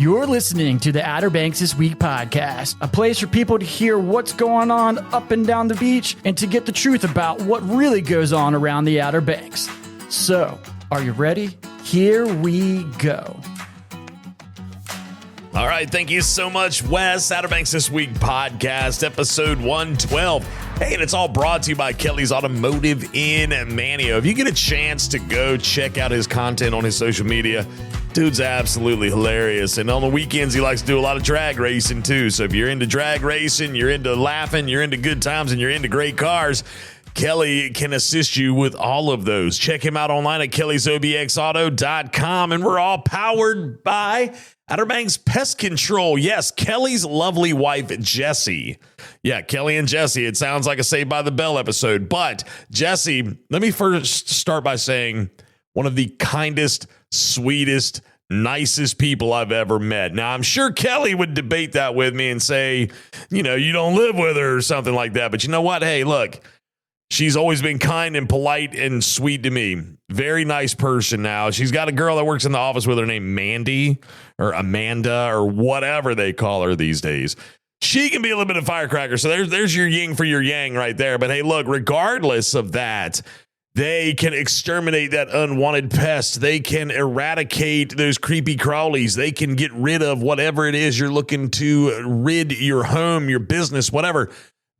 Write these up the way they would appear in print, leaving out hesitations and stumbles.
You're listening to the Outer Banks This Week podcast, a place for people to hear what's going on up and down the beach and to get the truth about what really goes on around the Outer Banks. So, are you ready? Here we go. All right, thank you so much, Wes. Outer Banks This Week podcast, episode 112. Hey, and it's all brought to you by Kelly's Automotive in Manteo. If you get a chance to go check out his content on his social media, dude's absolutely hilarious. And on the weekends, he likes to do a lot of drag racing, too. So if you're into drag racing, you're into laughing, you're into good times, and you're into great cars, Kelly can assist you with all of those. Check him out online at kellysobxauto.com. And we're all powered by Outer Banks Pest Control. Yes, Kelly's lovely wife, Jessie. Yeah, Kelly and Jessie. It sounds like a Saved by the Bell episode. But Jessie, let me first start by saying one of the kindest, sweetest, nicest people I've ever met. Now, I'm sure Kelly would debate that with me and say, you know, you don't live with her or something like that. But you know what? Hey, look. She's always been kind and polite and sweet to me. Very nice person now. She's got a girl that works in the office with her named Mandy or Amanda or whatever they call her these days. She can be a little bit of firecracker. So there's your yin for your yang right there. But hey, look, regardless of that, they can exterminate that unwanted pest. They can eradicate those creepy crawlies. They can get rid of whatever it is you're looking to rid your home, your business, whatever.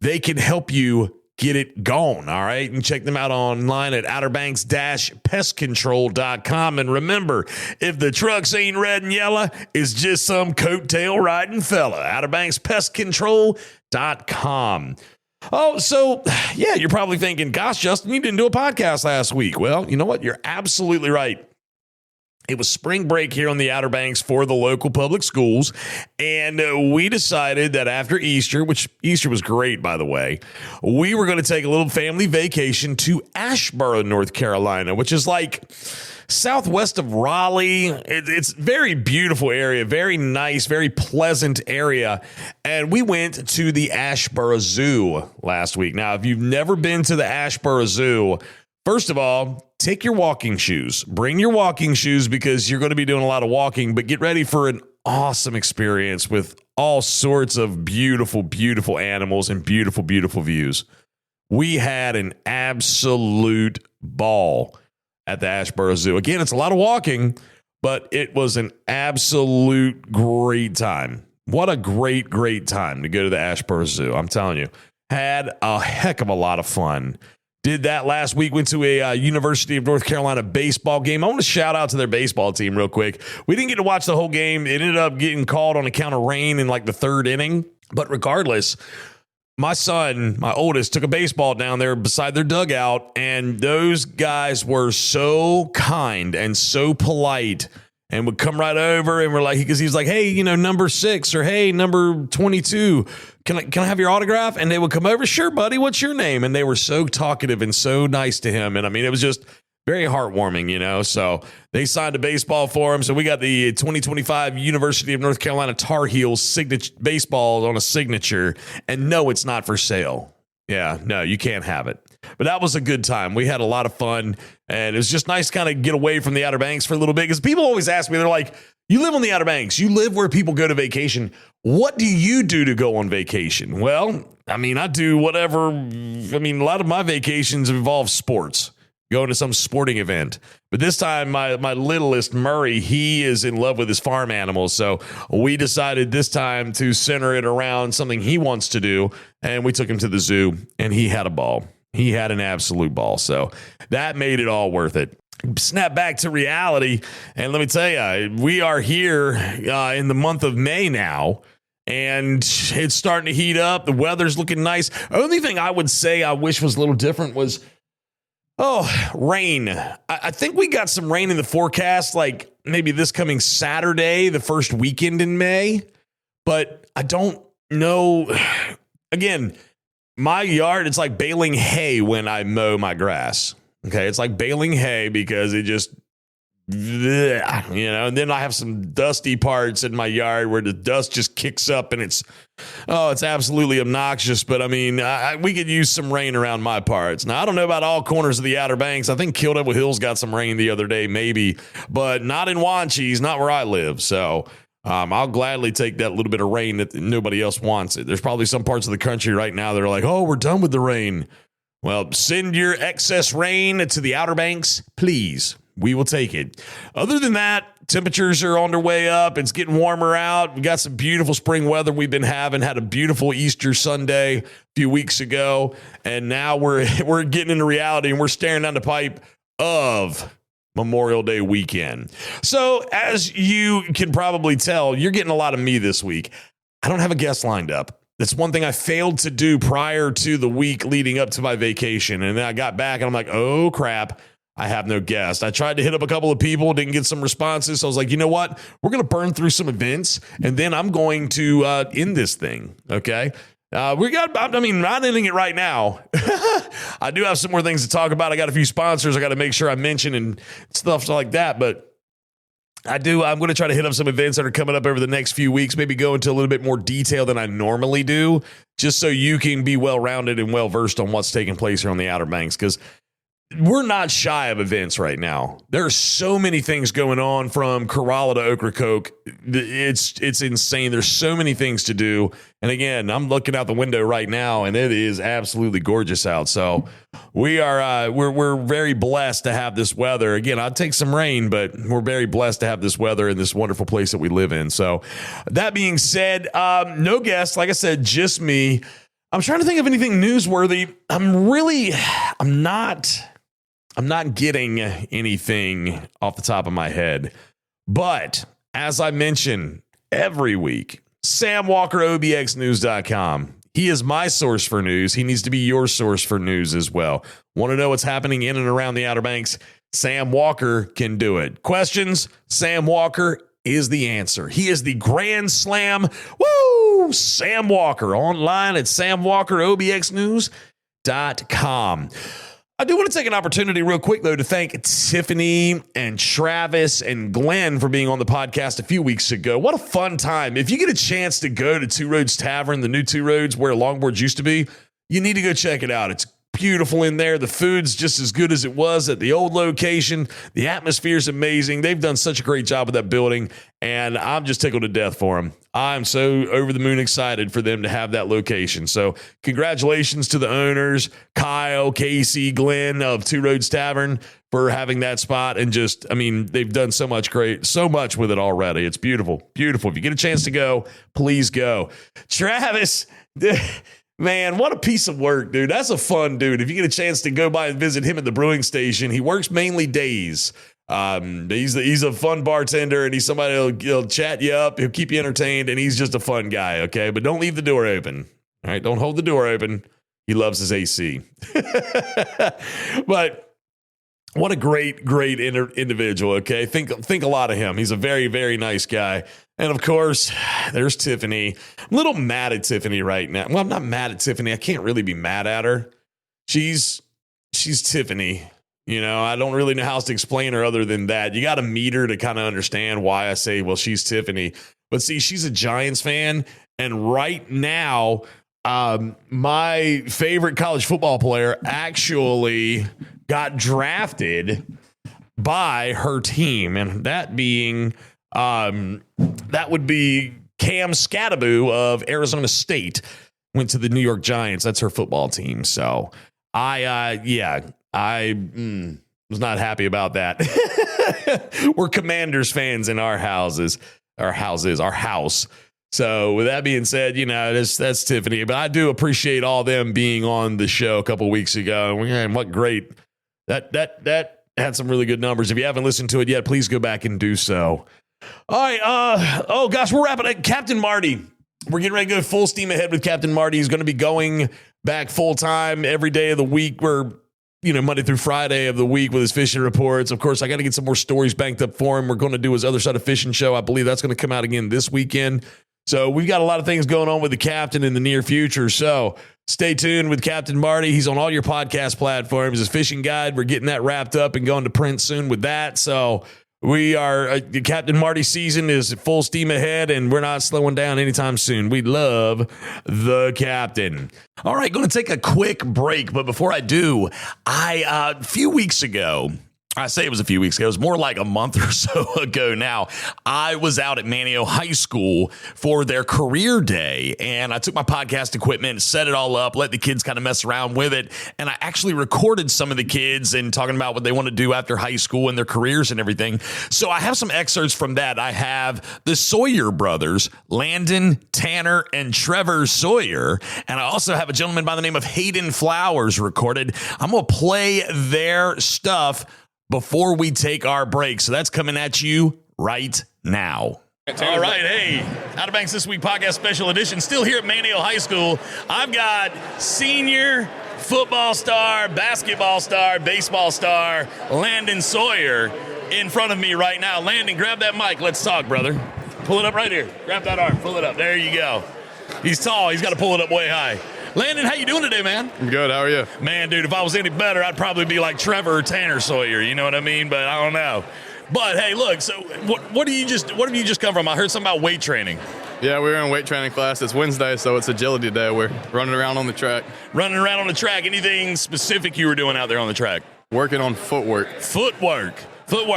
They can help you get it gone, all right? And check them out online at outerbanks-pestcontrol.com. And remember, if the trucks ain't red and yellow, it's just some coattail riding fella. outerbankspestcontrol.com. Oh, so, yeah, you're probably thinking, gosh, Justin, you didn't do a podcast last week. Well, you know what? You're absolutely right. It was spring break here on the Outer Banks for the local public schools, and we decided that after Easter, which Easter was great, by the way, we were going to take a little family vacation to Asheboro, North Carolina, which is like southwest of Raleigh. It's a very beautiful area, very nice, very pleasant area, and we went to the Asheboro Zoo last week. Now, if you've never been to the Asheboro Zoo, first of all, take your walking shoes. Bring your walking shoes because you're going to be doing a lot of walking, but get ready for an awesome experience with all sorts of beautiful, beautiful animals and beautiful, beautiful views. We had an absolute ball at the Asheboro Zoo. Again, it's a lot of walking, but it was an absolute great time. What a great, great time to go to the Asheboro Zoo. I'm telling you, had a heck of a lot of fun. Did that last week, went to a University of North Carolina baseball game. I want to shout out to their baseball team real quick. We didn't get to watch the whole game. It ended up getting called on account of rain in like the third inning. But regardless, my son, my oldest, took a baseball down there beside their dugout, and those guys were so kind and so polite and would come right over and we're like, because he was like, hey, you know, number 6 or hey, number 22. Can I have your autograph? And they would come over. Sure, buddy. What's your name? And they were so talkative and so nice to him. And I mean, it was just very heartwarming, you know. So they signed a baseball for him. So we got the 2025 University of North Carolina Tar Heels signature baseball on a signature. And no, it's not for sale. Yeah, no, you can't have it. But that was a good time. We had a lot of fun. And it was just nice to kind of get away from the Outer Banks for a little bit. Because people always ask me, they're like, you live on the Outer Banks. You live where people go to vacation. What do you do to go on vacation? Well, I mean, I do whatever. I mean, a lot of my vacations involve sports, going to some sporting event. But this time, my littlest, Murray, he is in love with his farm animals. So we decided this time to center it around something he wants to do. And we took him to the zoo, and he had a ball. He had an absolute ball. So that made it all worth it. Snap back to reality, and let me tell you, we are here in the month of May now, and it's starting to heat up. The weather's looking nice. The only thing I would say I wish was a little different was, rain. I think we got some rain in the forecast, like maybe this coming Saturday, the first weekend in May, but I don't know. Again, my yard, it's like baling hay when I mow my grass. Okay, it's like baling hay because it just, you know, and then I have some dusty parts in my yard where the dust just kicks up and it's absolutely obnoxious. But I mean, we could use some rain around my parts. Now, I don't know about all corners of the Outer Banks. I think Kildeville Hills got some rain the other day, maybe, but not in Wanchese, not where I live. So I'll gladly take that little bit of rain that nobody else wants it. There's probably some parts of the country right now that are like, oh, we're done with the rain. Well, send your excess rain to the Outer Banks, please. We will take it. Other than that, temperatures are on their way up. It's getting warmer out. We got some beautiful spring weather we've been having. Had a beautiful Easter Sunday a few weeks ago. And now we're getting into reality, and we're staring down the pipe of Memorial Day weekend. So as you can probably tell, you're getting a lot of me this week. I don't have a guest lined up. That's one thing I failed to do prior to the week leading up to my vacation. And then I got back and I'm like, oh, crap. I have no guest. I tried to hit up a couple of people, didn't get some responses. So I was like, you know what? We're going to burn through some events, and then I'm going to end this thing. Okay. I'm not ending it right now. I do have some more things to talk about. I got a few sponsors I got to make sure I mention and stuff like that. But I'm going to try to hit up some events that are coming up over the next few weeks, maybe go into a little bit more detail than I normally do, just so you can be well-rounded and well-versed on what's taking place here on the Outer Banks. Because we're not shy of events right now. There are so many things going on from Corolla to Ocracoke. It's insane. There's so many things to do. And again, I'm looking out the window right now, and it is absolutely gorgeous out. So we're very blessed to have this weather. Again, I'd take some rain, but we're very blessed to have this weather in this wonderful place that we live in. So that being said, no guests. Like I said, just me. I'm trying to think of anything newsworthy. I'm not getting anything off the top of my head. But as I mention every week, Sam Walker, OBXnews.com. He is my source for news. He needs to be your source for news as well. Want to know what's happening in and around the Outer Banks? Sam Walker can do it. Questions? Sam Walker is the answer. He is the Grand Slam. Woo! Sam Walker online at samwalkerobxnews.com. I do want to take an opportunity real quick, though, to thank Tiffany and Travis and Glenn for being on the podcast a few weeks ago. What a fun time. If you get a chance to go to Two Roads Tavern, the new Two Roads where Longboards used to be, you need to go check it out. It's beautiful in there. The food's just as good as it was at the old location. The atmosphere is amazing. They've done such a great job with that building, and I'm just tickled to death for them. I'm so over the moon excited for them to have that location. So congratulations to the owners, Kyle, Casey, Glenn of Two Roads Tavern, for having that spot. And they've done so much with it already. It's beautiful, beautiful. If you get a chance to go, please go. Travis, man, what a piece of work, dude. That's a fun dude. If you get a chance to go by and visit him at the brewing station, he works mainly days. He's a fun bartender, and he's somebody he'll chat you up. He'll keep you entertained, and he's just a fun guy. Okay. But don't leave the door open. All right. Don't hold the door open. He loves his AC, but what a great individual. Okay. Think a lot of him. He's a very, very nice guy. And of course, there's Tiffany. I'm a little mad at Tiffany right now. Well, I'm not mad at Tiffany. I can't really be mad at her. She's Tiffany. You know, I don't really know how else to explain her other than that. You got to meet her to kind of understand why I say, well, she's Tiffany. But see, she's a Giants fan. And right now, my favorite college football player actually got drafted by her team. And that being, that would be Cam Scattaboo of Arizona State. Went to the New York Giants. That's her football team. So I was not happy about that. We're Commanders fans in our house. So with that being said, you know, that's Tiffany, but I do appreciate all them being on the show a couple of weeks ago. And what great that had some really good numbers. If you haven't listened to it yet, please go back and do so. All right. Oh gosh, we're wrapping up. Captain Marty. We're getting ready to go full steam ahead with Captain Marty. He's going to be going back full time every day of the week. Monday through Friday of the week with his fishing reports. Of course, I got to get some more stories banked up for him. We're going to do his Other Side of Fishing show. I believe that's going to come out again this weekend. So we've got a lot of things going on with the captain in the near future. So stay tuned with Captain Marty. He's on all your podcast platforms. His fishing guide, we're getting that wrapped up and going to print soon with that. So we are, Captain Marty season is full steam ahead, and we're not slowing down anytime soon. We love the captain. All right, going to take a quick break, but before I do, a few weeks ago, I say it was a few weeks ago. It was more like a month or so ago now. I was out at Manteo High School for their career day, and I took my podcast equipment, set it all up, let the kids kind of mess around with it, and I actually recorded some of the kids and talking about what they want to do after high school and their careers and everything. So I have some excerpts from that. I have the Sawyer brothers, Landon, Tanner, and Trevor Sawyer, and I also have a gentleman by the name of Hayden Flowers recorded. I'm going to play their stuff before we take our break. So that's coming at you right now. All right, hey, Outer Banks This Week podcast special edition. Still here at Manteo High School. I've got senior football star, basketball star, baseball star, Landon Sawyer in front of me right now. Landon, grab that mic. Let's talk, brother. Pull it up right here. Grab that arm. Pull it up. There you go. He's tall. He's got to pull it up way high. Landon, how you doing today, man? I'm good. How are you? Man, dude, if I was any better, I'd probably be like Trevor or Tanner Sawyer. You know what I mean? But I don't know. But hey, look. So, what have you just come from? I heard something about weight training. Yeah, we were in weight training class. It's Wednesday, so it's agility day. We're running around on the track. Running around on the track. Anything specific you were doing out there on the track? Working on footwork. Footwork.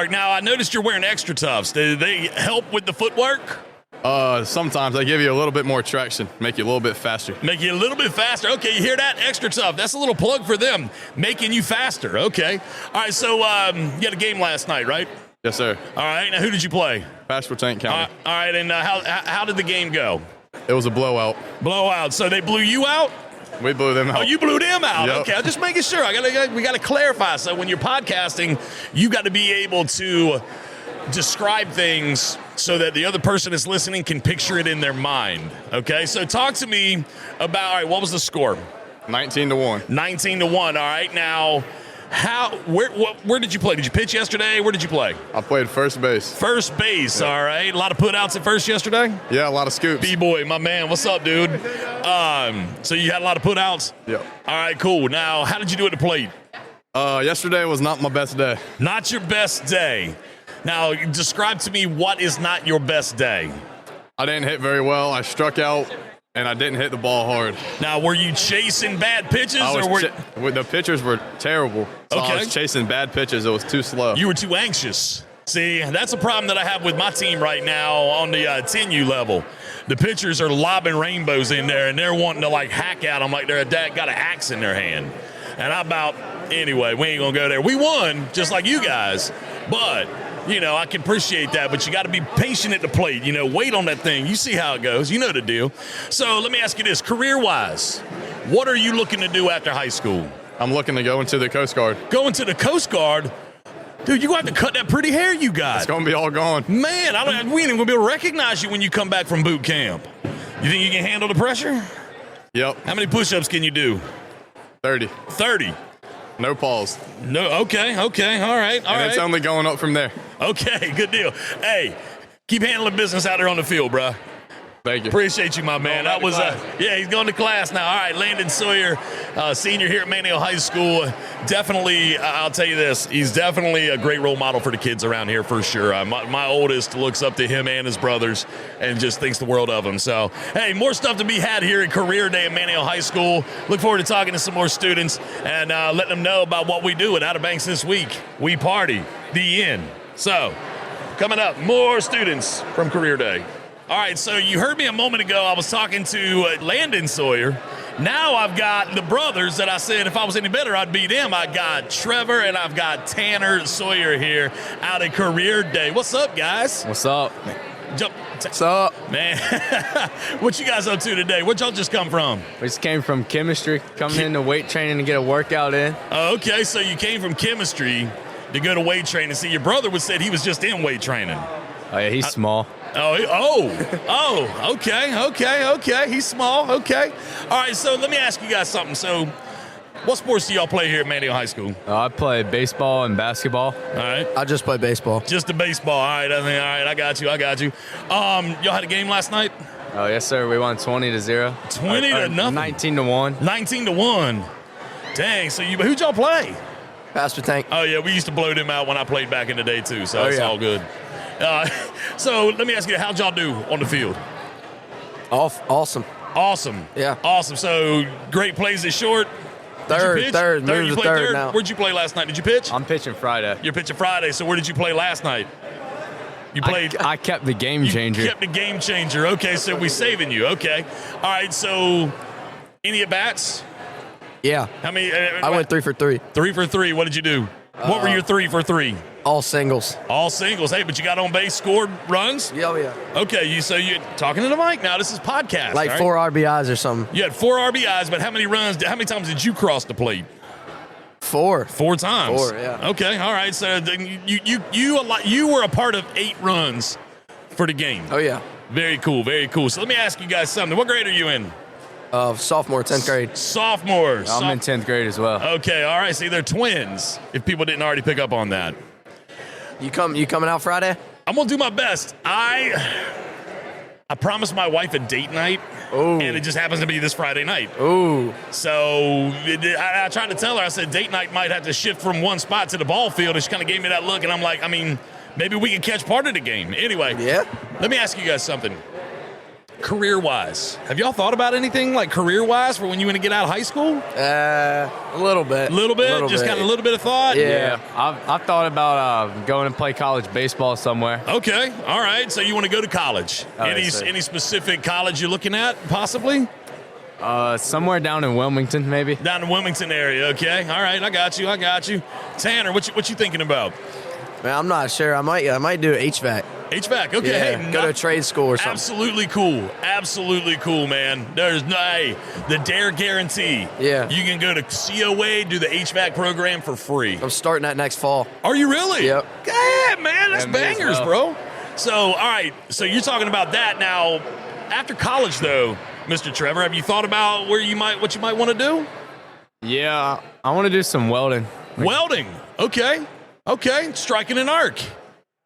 Now, I noticed you're wearing extra toughs. Do they help with the footwork? Sometimes they give you a little bit more traction, make you a little bit faster. Make you a little bit faster. Okay, you hear that? Extra tough. That's a little plug for them, making you faster. Okay. All right, so you had a game last night, right? Yes, sir. All right, now who did you play? Pastor Tank County. All right, and how did the game go? It was a blowout. Blowout. So they blew you out? We blew them out. Oh, you blew them out. Yep. Okay, I'm just making sure. We got to clarify. So when you're podcasting, you got to be able to describe things so that the other person that's listening can picture it in their mind. Okay, so talk to me about, all right, what was the score? 19-1. 19-1. All right, now, where did you play? Did you pitch yesterday? Where did you play? I played first base. First base, yeah. All right. A lot of put-outs at first yesterday? Yeah, a lot of scoops. B-boy, my man. What's up, dude? So you had a lot of put-outs? Yep. All right, cool. Now, how did you do at the plate? Yesterday was not my best day. Not your best day. Now, describe to me what is not your best day. I didn't hit very well. I struck out, and I didn't hit the ball hard. Now, were you chasing bad pitches? The pitchers were terrible. So okay. I was chasing bad pitches. It was too slow. You were too anxious. See, that's a problem that I have with my team right now on the 10U level. The pitchers are lobbing rainbows in there, and they're wanting to, like, hack at them like they're got an axe in their hand. And anyway, we ain't going to go there. We won, just like you guys, but I can appreciate that, but you got to be patient at the plate. Wait on that thing. You see how it goes. You know the deal. So let me ask you this. Career-wise, what are you looking to do after high school? I'm looking to go into the Coast Guard. Go into the Coast Guard? Dude, you're going to have to cut that pretty hair you got. It's going to be all gone. Man, we ain't even going to be able to recognize you when you come back from boot camp. You think you can handle the pressure? Yep. How many push-ups can you do? 30. 30. No pause. No, okay, all right. It's only going up from there. Okay, good deal. Hey, keep handling business out there on the field, bro. Thank you. Appreciate you, my man. That was, he's going to class now. All right, Landon Sawyer, senior here at Manteo High School. Definitely, I'll tell you this, he's definitely a great role model for the kids around here for sure. My oldest looks up to him and his brothers and just thinks the world of them. So, hey, more stuff to be had here at Career Day at Manteo High School. Look forward to talking to some more students and letting them know about what we do at Outer Banks this week. We party, the end. So, coming up, more students from Career Day. All right, so you heard me a moment ago. I was talking to Landon Sawyer. Now I've got the brothers that I said if I was any better, I'd beat them. I got Trevor and I've got Tanner Sawyer here out at Career Day. What's up, guys? What's up? What's up? Man, what you guys up to today? Where'd y'all just come from? We just came from chemistry, coming into weight training to get a workout in. Okay, so you came from chemistry to go to weight training. See, your brother said he was just in weight training. Oh, yeah, he's small. Okay. He's small. Okay. All right, so let me ask you guys something. So what sports do y'all play here at Manteo High School? I play baseball and basketball. All right. I just play baseball. Just the baseball. All right. I got you. Y'all had a game last night? Oh, yes, sir. We won 20-0. 20-0? 19-1. 19-1. Dang. So who'd y'all play? Pastor Tank. Oh, yeah. We used to blow them out when I played back in the day, too. So it's all good. So let me ask you, how'd y'all do on the field? Awesome. Awesome. Yeah. Awesome. So great plays at short. Third, Did you pitch? third. You Moved to played third now. Where'd you play last night? Did you pitch? I'm pitching Friday. You're pitching Friday. So where did you play last night? You played. I kept the game changer. You kept the game changer. Okay, so we saving you. Okay. All right. So any at bats? Yeah. How many? I went 3 for 3. 3 for 3. What did you do? What were your 3 for 3? All singles. All singles. Hey, but you got on base, scored runs? Yeah. Okay, you're talking to the mic now. This is podcast. Like all right? 4 RBIs or something. You had 4 RBIs, but how many runs? How many times did you cross the plate? 4. 4 times. 4, yeah. Okay, all right. So then you were a part of 8 runs for the game. Oh, yeah. Very cool, very cool. So let me ask you guys something. What grade are you in? Sophomore, 10th grade. Sophomore. I'm in 10th grade as well. Okay, all right. See, they're twins. If people didn't already pick up on that. You coming out Friday? I'm gonna do my best. I promised my wife a date night, Ooh. and it just happens to be this Friday night. Ooh. So I tried to tell her. I said date night might have to shift from one spot to the ball field, and she kind of gave me that look, and I'm like, I mean, maybe we can catch part of the game. Anyway, Yeah. let me ask you guys something. Career-wise, have y'all thought about anything like career-wise for when you want to get out of high school? A little bit. A little bit, just kind of a little bit of thought. Yeah. I've thought about going and play college baseball somewhere. Okay, all right. So you want to go to college? Yes, sir. Any specific college you're looking at, possibly? Somewhere down in Wilmington, maybe. Down in Wilmington area. Okay, all right. I got you. Tanner, what you thinking about? Man, I'm not sure. I might do HVAC. HVAC. Okay, Yeah. hey, Go to a trade school or something. Absolutely cool, man. There's the Dare Guarantee. Yeah. You can go to COA, do the HVAC program for free. I'm starting that next fall. Are you really? Yep. Yeah, man, that's Yeah, me as bangers, well. bro. So, all right. So you're talking about that now. After college, though, Mr. Trevor, have you thought about what you might want to do? Yeah, I want to do some welding. Welding. Okay. Striking an arc.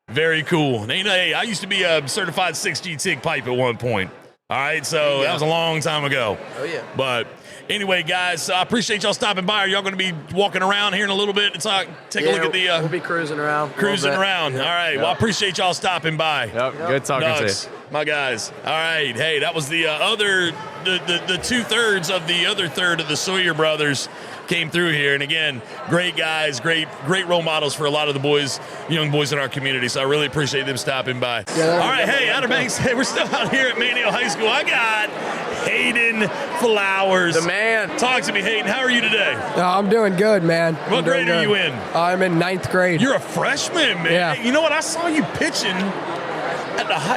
Very cool. And, hey, I used to be a certified 6G TIG pipe at one point. All right, so that was a long time ago. Oh, yeah. But anyway, guys, I appreciate y'all stopping by. Are y'all going to be walking around here in a little bit to take a look at the we'll be cruising around. a little bit. around? Yeah. All right. Well, I appreciate y'all stopping by. Yep, good talking to Nugs, you. my guys. All right. Hey, that was the the 2/3 of the other third of the Sawyer brothers came through here. And again, great guys, great role models for a lot of the young boys in our community. So I really appreciate them stopping by. All right. Hey, Outer Banks. Hey, we're still out here at Manteo High School. I got Hayden Flowers. The man. Talk to me, Hayden. How are you today? I'm doing good, man. What grade are you in? I'm in 9th grade. You're a freshman, man. Yeah. You know what? I saw you pitching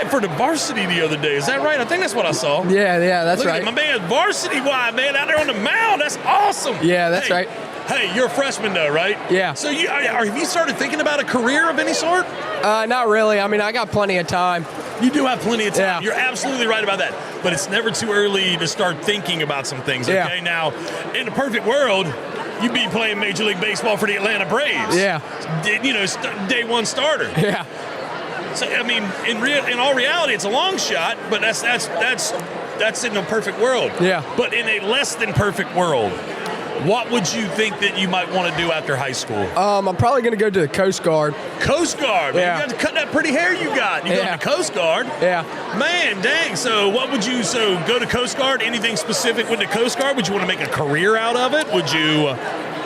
for the varsity the other day. Is that right? I think that's what I saw. yeah, that's Look right. at my man, varsity wide, man, out there on the mound. That's awesome. Yeah, that's right. Hey, you're a freshman though, right? Yeah. So have you started thinking about a career of any sort? Not really. I mean, I got plenty of time. You do have plenty of time. Yeah. You're absolutely right about that. But it's never too early to start thinking about some things, okay? Yeah. Now, in the perfect world, you'd be playing Major League Baseball for the Atlanta Braves. Yeah. Day one starter. Yeah. So, I mean, in all reality, it's a long shot, but that's in the perfect world. Yeah. But in a less than perfect world, what would you think that you might want to do after high school? I'm probably going to go to the Coast Guard. Coast Guard. Man, Yeah. you got to cut that pretty hair you got. You go Yeah. to Coast Guard. Yeah. Man, dang. So go to Coast Guard? Anything specific with the Coast Guard? Would you want to make a career out of it? Would you?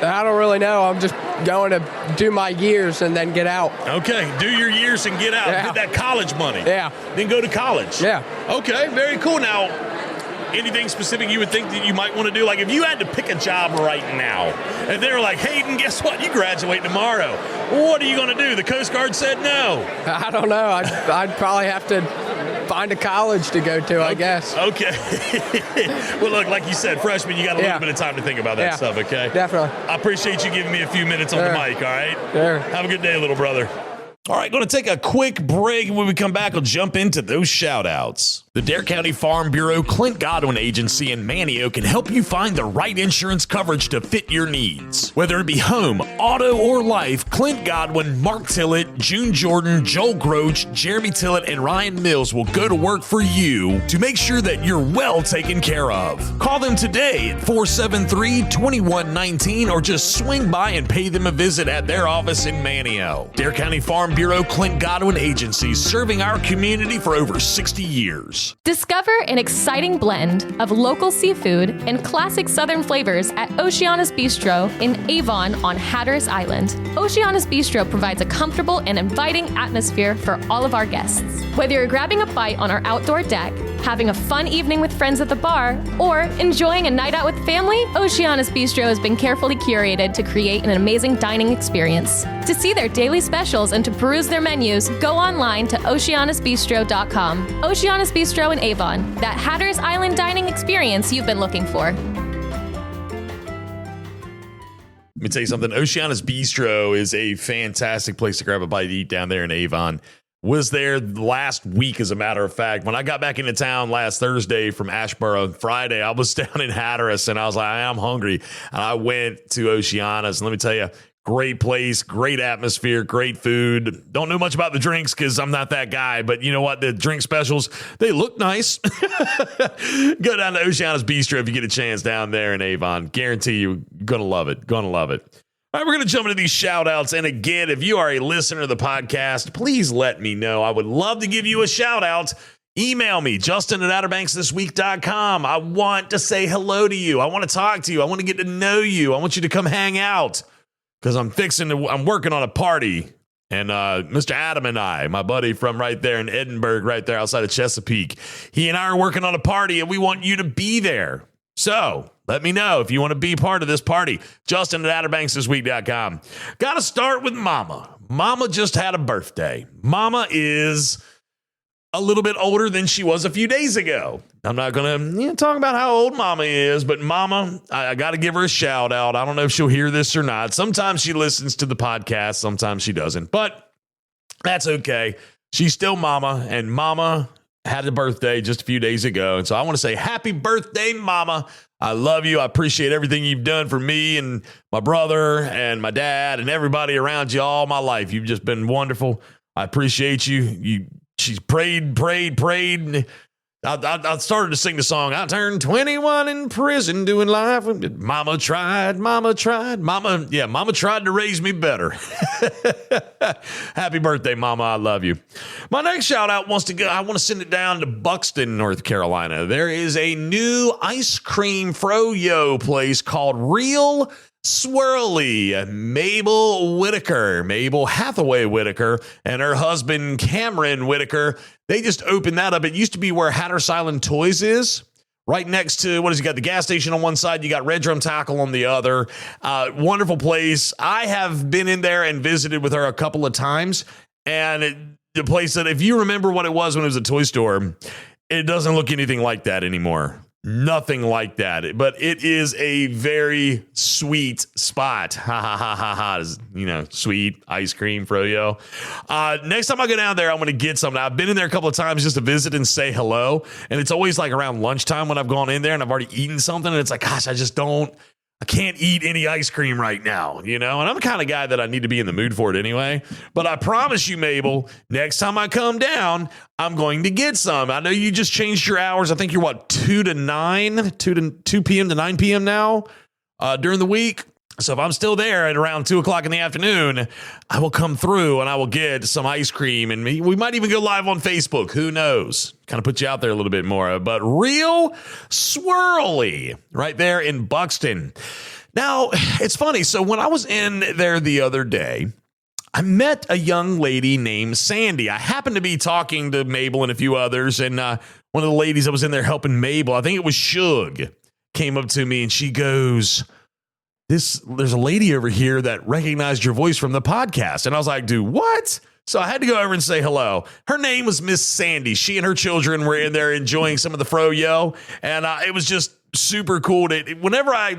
I don't really know. I'm just going to do my years and then get out. Okay, do your years and get out. Yeah. Get that college money. Yeah. Then go to college. Yeah. Okay, very cool. Now, anything specific you would think that you might want to do? Like if you had to pick a job right now, and they were like, Hayden, guess what? You graduate tomorrow. What are you going to do? The Coast Guard said no. I don't know. I'd probably have to find a college to go to, I guess. Okay. Well, look, like you said, freshman, you got a little Yeah. bit of time to think about that Yeah. stuff, okay? Definitely. I appreciate you giving me a few minutes on the Sure. mic, all right? Sure. Have a good day, little brother. All right, going to take a quick break. When we come back, we'll jump into those shout-outs. The Dare County Farm Bureau Clint Godwin Agency in Manteo can help you find the right insurance coverage to fit your needs. Whether it be home, auto, or life, Clint Godwin, Mark Tillett, June Jordan, Joel Groach, Jeremy Tillett, and Ryan Mills will go to work for you to make sure that you're well taken care of. Call them today at 473-2119 or just swing by and pay them a visit at their office in Manteo. Dare County Farm Bureau Clint Godwin Agency, serving our community for over 60 years. excerpts. Discover an exciting blend of local seafood and classic Southern flavors at Oceana's Bistro in Avon on Hatteras Island. Oceana's Bistro provides a comfortable and inviting atmosphere for all of our guests. Whether you're grabbing a bite on our outdoor deck, having a fun evening with friends at the bar, or enjoying a night out with family, Oceana's Bistro has been carefully curated to create an amazing dining experience. To see their daily specials and to peruse their menus, go online to oceanasbistro.com. Oceana's Bistro in Avon, that Hatteras Island dining experience you've been looking for. Let me tell you something. Oceana's Bistro is a fantastic place to grab a bite to eat down there in Avon. Was there last week, as a matter of fact. When I got back into town last Thursday from Asheboro, Friday, I was down in Hatteras, and I was like, I'm hungry. And I went to Oceana's, and let me tell you, great place, great atmosphere, great food. Don't know much about the drinks because I'm not that guy, but you know what? The drink specials, they look nice. Go down to Oceana's Bistro if you get a chance down there in Avon. Guarantee you're going to love it. Going to love it. All right, we're going to jump into these shout outs. And again, if you are a listener to the podcast, please let me know. I would love to give you a shout out. Email me, justin@outerbanksthisweek.com. I want to say hello to you. I want to talk to you. I want to get to know you. I want you to come hang out because I'm working on a party. And Mr. Adam and I, my buddy from right there in Edinburgh, right there outside of Chesapeake, he and I are working on a party and we want you to be there. So let me know if you want to be part of this party. Justin@outerbanksthisweek.com. Got to start with Mama. Mama just had a birthday. Mama is a little bit older than she was a few days ago. I'm not going to talk about how old Mama is, but Mama, I got to give her a shout out. I don't know if she'll hear this or not. Sometimes she listens to the podcast. Sometimes she doesn't, but that's okay. She's still Mama, and Mama had a birthday just a few days ago. And so I want to say happy birthday, Mama. I love you. I appreciate everything you've done for me and my brother and my dad and everybody around you all my life. You've just been wonderful. I appreciate you. She's prayed. I started to sing the song. I turned 21 in prison doing life. Mama tried. Mama tried to raise me better. Happy birthday, Mama. I love you. My next shout out I want to send it down to Buxton, North Carolina. There is a new ice cream froyo place called Real Swirly. Mabel Hathaway Whitaker, and her husband Cameron Whitaker. They just opened that up. It used to be where Hatteras Island Toys is, right next to, you got the gas station on one side, you got Red Drum Tackle on the other. Wonderful place. I have been in there and visited with her a couple of times, and the place that, if you remember what it was when it was a toy store, it doesn't look anything like that anymore. Nothing like that, but it is a very sweet spot. Ha ha ha ha ha. Sweet ice cream froyo. Next time I go down there, I'm going to get something. I've been in there a couple of times just to visit and say hello. And it's always like around lunchtime when I've gone in there and I've already eaten something. And it's like, gosh, I can't eat any ice cream right now, and I'm the kind of guy that I need to be in the mood for it anyway. But I promise you, Mabel, next time I come down, I'm going to get some. I know you just changed your hours. I think you're 2 p.m. to 9 p.m. now during the week. So if I'm still there at around 2 o'clock in the afternoon, I will come through and I will get some ice cream, and we might even go live on Facebook. Who knows? Kind of put you out there a little bit more. But Real Swirly right there in Buxton. Now, it's funny. So when I was in there the other day, I met a young lady named Sandy. I happened to be talking to Mabel and a few others, and one of the ladies that was in there helping Mabel, I think it was Shug, came up to me and she goes, there's a lady over here that recognized your voice from the podcast. And I was like, dude, what? So I had to go over and say hello. Her name was Miss Sandy. She and her children were in there enjoying some of the froyo. And it was just super cool. Whenever I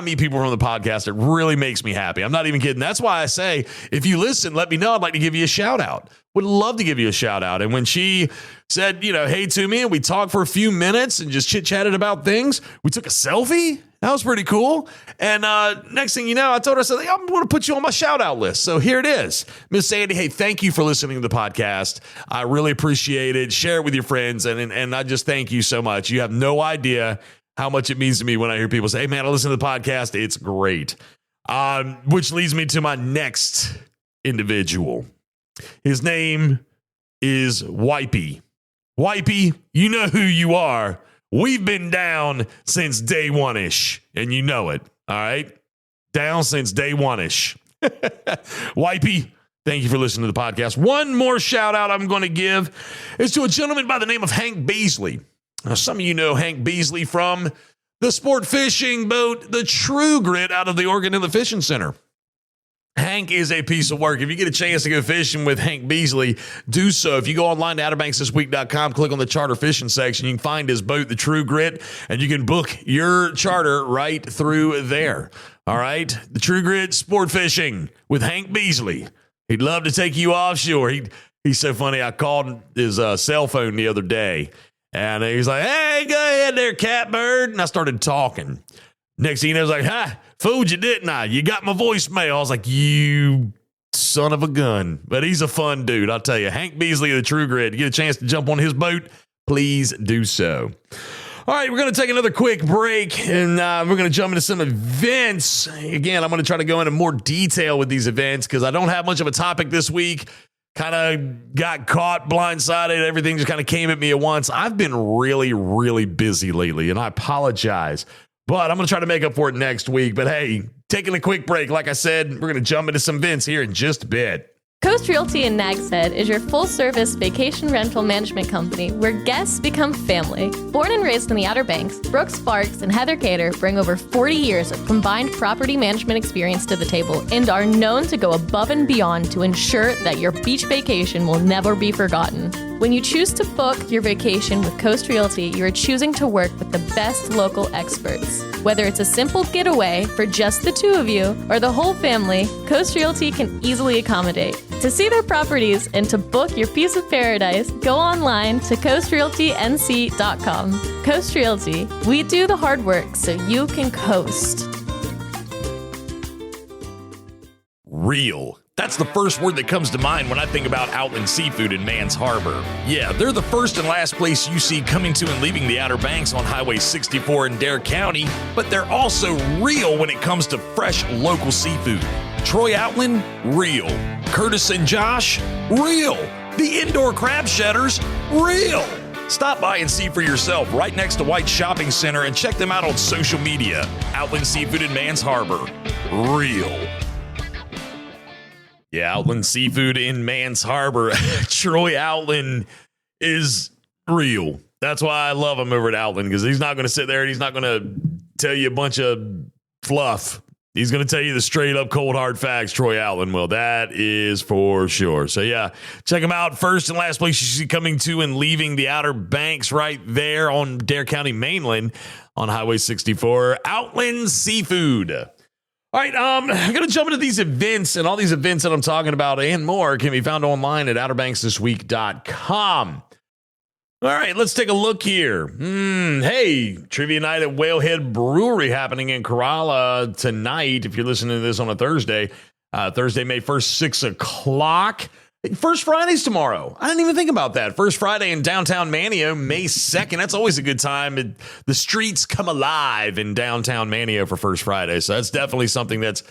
meet people from the podcast, it really makes me happy. I'm not even kidding. That's why I say, if you listen, let me know. I'd like to give you a shout out. Would love to give you a shout out. And when she said, hey to me, and we talked for a few minutes and just chit chatted about things, we took a selfie. That was pretty cool. And next thing you know, I told her, I said, I'm going to put you on my shout out list. So here it is. Miss Sandy, hey, thank you for listening to the podcast. I really appreciate it. Share it with your friends. And I just thank you so much. You have no idea how much it means to me when I hear people say, hey, man, I listen to the podcast. It's great. Which leads me to my next individual. His name is MAYYYY. Wipey, you know who you are. We've been down since day one-ish, and you know it, all right? Down since day one-ish. Wipey, thank you for listening to the podcast. One more shout-out I'm going to give is to a gentleman by the name of Hank Beasley. Now, some of you know Hank Beasley from the sport fishing boat, the True Grit, out of the Oregon Inlet Fishing Center. Hank is a piece of work. If you get a chance to go fishing with Hank Beasley, do so. If you go online to outerbanksthisweek.com, click on the charter fishing section, you can find his boat, the True Grit, and you can book your charter right through there. All right? The True Grit Sport Fishing with Hank Beasley. He'd love to take you offshore. He's so funny. I called his cell phone the other day, and he's like, hey, go ahead there, catbird. And I started talking. Next thing you know, I was like, ha, fooled you, didn't I? You got my voicemail. I was like, you son of a gun. But he's a fun dude, I'll tell you. Hank Beasley of the True Grit. You get a chance to jump on his boat, please do so. All right, we're going to take another quick break, and we're going to jump into some events. Again, I'm going to try to go into more detail with these events because I don't have much of a topic this week. Kind of got caught blindsided. Everything just kind of came at me at once. I've been really, really busy lately, and I apologize. But I'm going to try to make up for it next week. But hey, taking a quick break. Like I said, we're going to jump into some events here in just a bit. Coast Realty in Nags Head is your full-service vacation rental management company where guests become family. Born and raised in the Outer Banks, Brooke Sparks and Heather Cater bring over 40 years of combined property management experience to the table and are known to go above and beyond to ensure that your beach vacation will never be forgotten. When you choose to book your vacation with Coast Realty, you are choosing to work with the best local experts. Whether it's a simple getaway for just the two of you or the whole family, Coast Realty can easily accommodate. To see their properties and to book your piece of paradise, go online to coastrealtync.com. Coast Realty, we do the hard work so you can coast. Real. That's the first word that comes to mind when I think about Outland Seafood in Mans Harbor. Yeah, they're the first and last place you see coming to and leaving the Outer Banks on Highway 64 in Dare County, but they're also real when it comes to fresh local seafood. Troy Outland, real. Curtis and Josh, real. The indoor crab shedders, real. Stop by and see for yourself right next to White Shopping Center and check them out on social media. Outland Seafood in Mans Harbor, real. Yeah, Outland Seafood in Mans Harbor. Troy Outland is real. That's why I love him over at Outland, because he's not going to sit there and he's not going to tell you a bunch of fluff. He's going to tell you the straight up cold hard facts. Troy Outland will. That is for sure. So yeah, check him out. First and last place you see coming to and leaving the Outer Banks right there on Dare County mainland on Highway 64. Outland Seafood. All right, I'm going to jump into these events, and all these events that I'm talking about and more can be found online at outerbanksthisweek.com. All right, let's take a look here. Hey, Trivia Night at Whalehead Brewery happening in Corolla tonight. If you're listening to this on a Thursday, Thursday, May 1st, 6 o'clock. First Friday's tomorrow. I didn't even think about that. First Friday in downtown Manteo, May 2nd. That's always a good time. The streets come alive in downtown Manteo for First Friday. So that's definitely something that's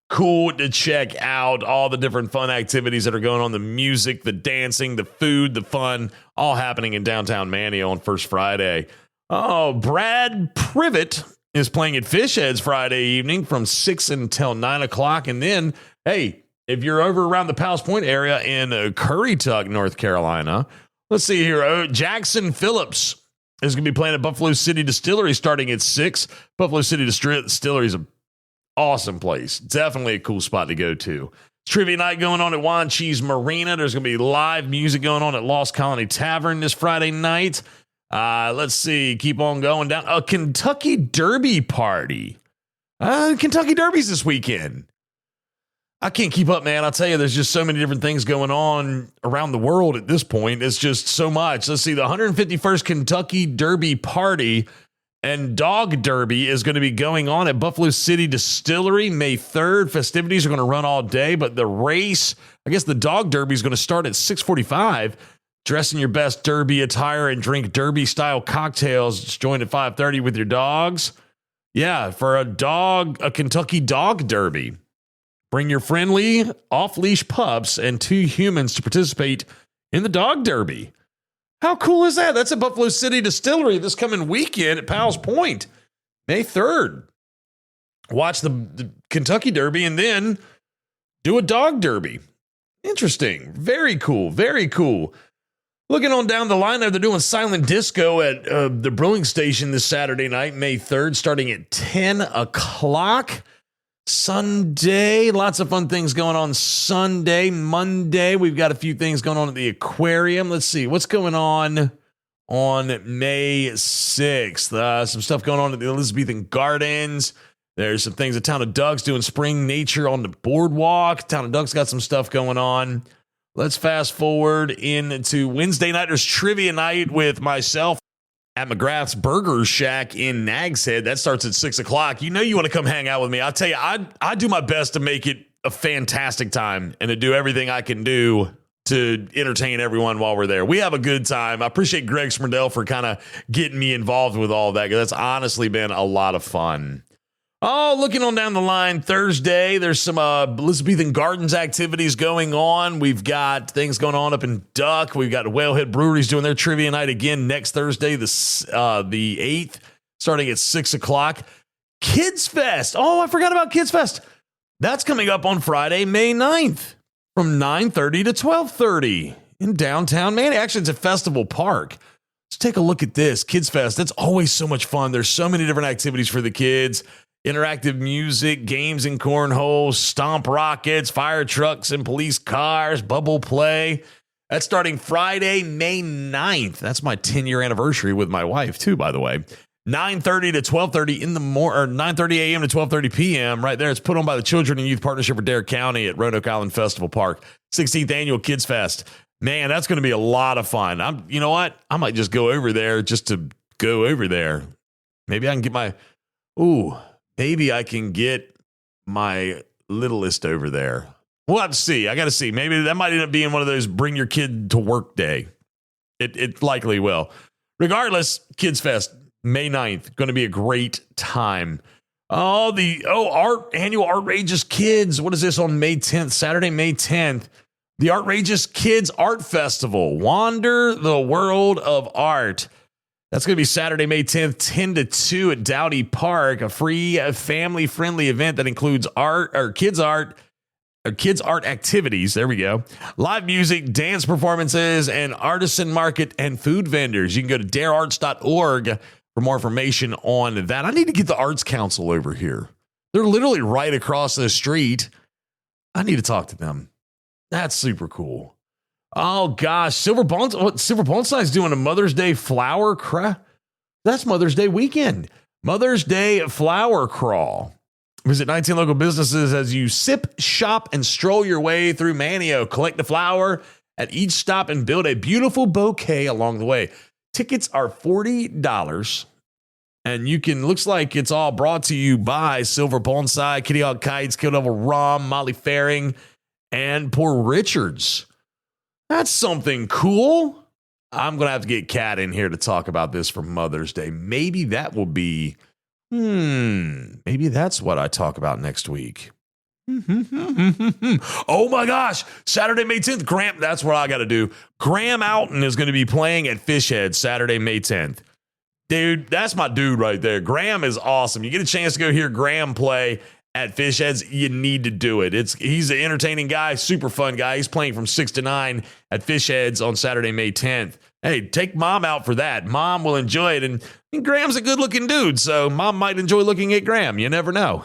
cool to check out. All the different fun activities that are going on, the music, the dancing, the food, the fun, all happening in downtown Manteo on First Friday. Oh, Brad Privet is playing at Fish Heads Friday evening from 6 until 9 o'clock. And then, hey, if you're over around the Powell's Point area in Currituck, North Carolina, let's see here. Jackson Phillips is going to be playing at Buffalo City Distillery starting at 6. Buffalo City Distillery is an awesome place. Definitely a cool spot to go to. Trivia night going on at Juan Cheese Marina. There's going to be live music going on at Lost Colony Tavern this Friday night. Let's see. Keep on going down. A Kentucky Derby party. Kentucky Derby's this weekend. I can't keep up, man. I'll tell you, there's just so many different things going on around the world at this point. It's just so much. Let's see, the 151st Kentucky Derby Party and Dog Derby is going to be going on at Buffalo City Distillery May 3rd. Festivities are going to run all day, but the race, I guess the Dog Derby is going to start at 6:45. Dress in your best Derby attire and drink Derby-style cocktails. Just join at 5:30 with your dogs. Yeah, for a Kentucky Dog Derby. Bring your friendly, off-leash pups and 2 humans to participate in the Dog Derby. How cool is that? That's at Buffalo City Distillery this coming weekend at Powell's Point, May 3rd. Watch the Kentucky Derby and then do a dog derby. Interesting. Very cool. Very cool. Looking on down the line there, they're doing silent disco at the Brewing Station this Saturday night, May 3rd, starting at 10 o'clock. Sunday, lots of fun things going on Sunday. Monday, we've got a few things going on at the aquarium. Let's see, what's going on May 6th? Some stuff going on at the Elizabethan Gardens. There's some things at Town of Ducks doing spring nature on the boardwalk. Town of Ducks got some stuff going on. Let's fast forward into Wednesday night. There's trivia night with myself at McGrath's Burger Shack in Nags Head. That starts at 6 o'clock. You know you want to come hang out with me. I'll tell you, I do my best to make it a fantastic time and to do everything I can do to entertain everyone while we're there. We have a good time. I appreciate Greg Smerdell for kind of getting me involved with all that, because that's honestly been a lot of fun. Oh, looking on down the line, Thursday, there's some Elizabethan Gardens activities going on. We've got things going on up in Duck. We've got Whalehead Breweries doing their trivia night again next Thursday, the 8th, starting at 6 o'clock. Kids Fest. Oh, I forgot about Kids Fest. That's coming up on Friday, May 9th from 9:30 to 12:30 in downtown Manny. Actually, it's at Festival Park. Let's take a look at this. Kids Fest. That's always so much fun. There's so many different activities for the kids. Interactive music, games and cornhole, stomp rockets, fire trucks and police cars, bubble play. That's starting Friday, May 9th. That's my 10-year anniversary with my wife, too, by the way. 9:30 to 12:30 in the morning, or 9:30 a.m. to 12:30 p.m. Right there. It's put on by the Children and Youth Partnership for Dare County at Roanoke Island Festival Park. 16th Annual Kids Fest. Man, that's going to be a lot of fun. You know what? I might just go over there just to go over there. Maybe I can get Maybe I can get my littlest over there. We'll have to see. I got to see. Maybe that might end up being one of those bring your kid to work day. It likely will. Regardless, Kids Fest, May 9th. Going to be a great time. Annual Outrageous Kids. What is this on May 10th? Saturday, May 10th. The Outrageous Kids Art Festival. Wander the World of Art. That's going to be Saturday, May 10th, 10 to 2 at Dowdy Park, a free family-friendly event that includes kids art activities. There we go. Live music, dance performances, and artisan market and food vendors. You can go to darearts.org for more information on that. I need to get the Arts Council over here. They're literally right across the street. I need to talk to them. That's super cool. Oh, gosh. Silver Boneside's doing a Mother's Day flower crawl. That's Mother's Day weekend. Mother's Day flower crawl. Visit 19 local businesses as you sip, shop, and stroll your way through Manteo. Collect a flower at each stop and build a beautiful bouquet along the way. Tickets are $40. And looks like it's all brought to you by Silver Bonsai, Kitty Hawk Kites, Kill Devil Rum, Molly Faring, and Poor Richards. That's something cool. I'm going to have to get Kat in here to talk about this for Mother's Day. Maybe that will be, maybe that's what I talk about next week. Oh my gosh. Saturday, May 10th. Graham, that's what I got to do. Graham Alton is going to be playing at Fishhead Saturday, May 10th. Dude, that's my dude right there. Graham is awesome. You get a chance to go hear Graham play at Fishheads, you need to do it. He's an entertaining guy, super fun guy. He's playing from 6 to 9 at Fishheads on Saturday, May 10th. Hey, take Mom out for that. Mom will enjoy it. And Graham's a good-looking dude, so Mom might enjoy looking at Graham. You never know.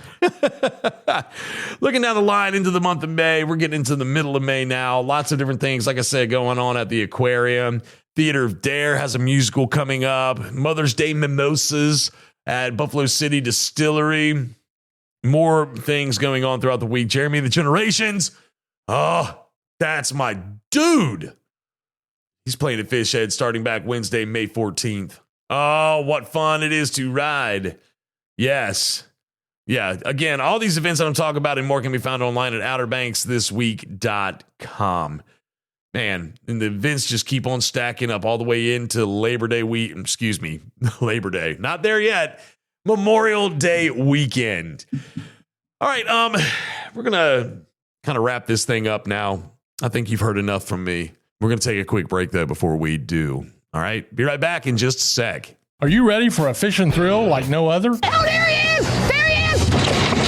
Looking down the line into the month of May, we're getting into the middle of May now. Lots of different things, like I said, going on at the aquarium. Theater of Dare has a musical coming up. Mother's Day mimosas at Buffalo City Distillery. More things going on throughout the week. Jeremy the Generations. Oh, that's my dude. He's playing at Fishhead starting back Wednesday, May 14th. Oh, what fun it is to ride. Yes. Yeah. Again, all these events that I'm talking about and more can be found online at outerbanksthisweek.com. Man, and the events just keep on stacking up all the way into Labor Day week. Excuse me, Labor Day. Not there yet. Memorial Day weekend. All right, we're going to kind of wrap this thing up now. I think you've heard enough from me. We're going to take a quick break, though, before we do. All right, be right back in just a sec. Are you ready for a fishing thrill like no other? Oh, there he is! There he is!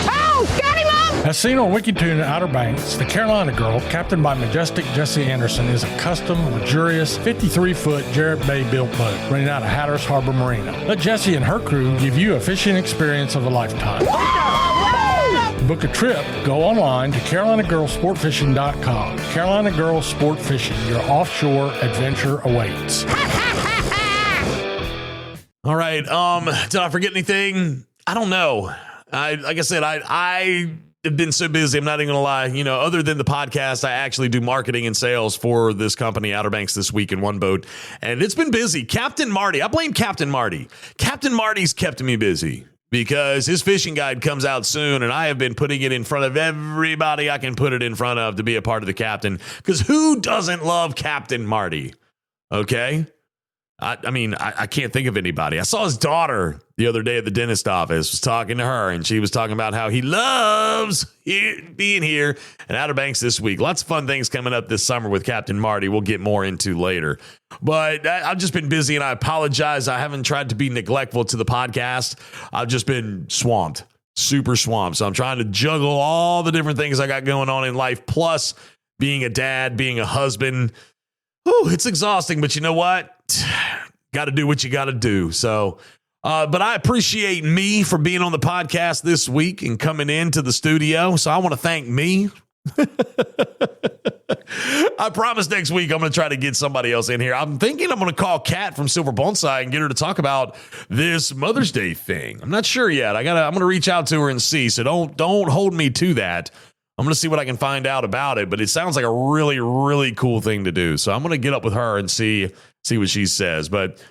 Oh, got him up! As seen on Wikitoon at Outer Banks, the Carolina Girl, captained by majestic Jesse Anderson, is a custom, luxurious 53-foot Jarrett Bay built boat running out of Hatteras Harbor Marina. Let Jesse and her crew give you a fishing experience of a lifetime. To book a trip, go online to CarolinaGirlSportFishing.com. Carolina Girl Sport Fishing, your offshore adventure awaits. All right. Did I forget anything? I don't know. Like I said, I have been so busy. I'm not even gonna lie. You know, other than the podcast, I actually do marketing and sales for this company, Outer Banks This Week in One Boat, and it's been busy. Captain Marty, I blame Captain Marty. Captain Marty's kept me busy because his fishing guide comes out soon, and I have been putting it in front of everybody I can put it in front of to be a part of the captain. Because who doesn't love Captain Marty? Okay. I mean, I can't think of anybody. I saw his daughter the other day at the dentist office, was talking to her, and she was talking about how he loves being here at Outer Banks This Week. Lots of fun things coming up this summer with Captain Marty we'll get more into later. But I've just been busy, and I apologize. I haven't tried to be neglectful to the podcast. I've just been swamped, super swamped. So I'm trying to juggle all the different things I got going on in life, plus being a dad, being a husband. Whew, it's exhausting, but you know what? Got to do what you got to do. So, but I appreciate me for being on the podcast this week and coming into the studio. So I want to thank me. I promise next week I'm going to try to get somebody else in here. I'm thinking I'm going to call Kat from Silver Bonsai and get her to talk about this Mother's Day thing. I'm not sure yet. I'm going to reach out to her and see. So don't hold me to that. I'm going to see what I can find out about it, but it sounds like a really, really cool thing to do. So I'm going to get up with her and see what she says. But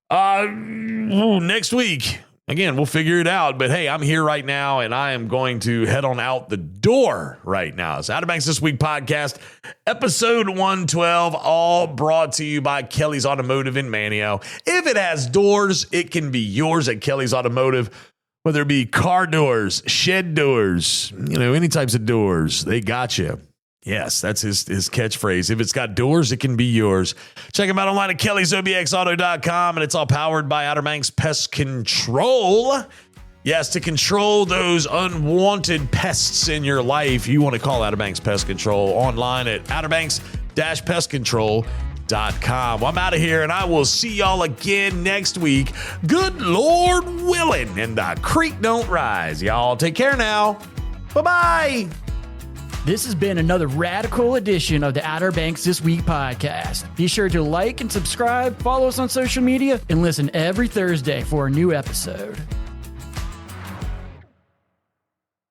next week, again, we'll figure it out. But hey, I'm here right now, and I am going to head on out the door right now. It's Outer Banks This Week podcast, episode 112, all brought to you by Kelly's Automotive in Manteo. If it has doors, it can be yours at Kelly's Automotive. Whether it be car doors, shed doors, any types of doors, they got you. Yes, that's his catchphrase. If it's got doors, it can be yours. Check him out online at Kelly'sOBXAuto.com, and it's all powered by Outer Banks Pest Control. Yes, to control those unwanted pests in your life, you want to call Outer Banks Pest Control online at outerbanks-pestcontrol.com. Well, I'm out of here, and I will see y'all again next week. Good Lord willing, and the creek don't rise. Y'all take care now. Bye-bye. This has been another radical edition of the Outer Banks This Week podcast. Be sure to like and subscribe, follow us on social media, and listen every Thursday for a new episode.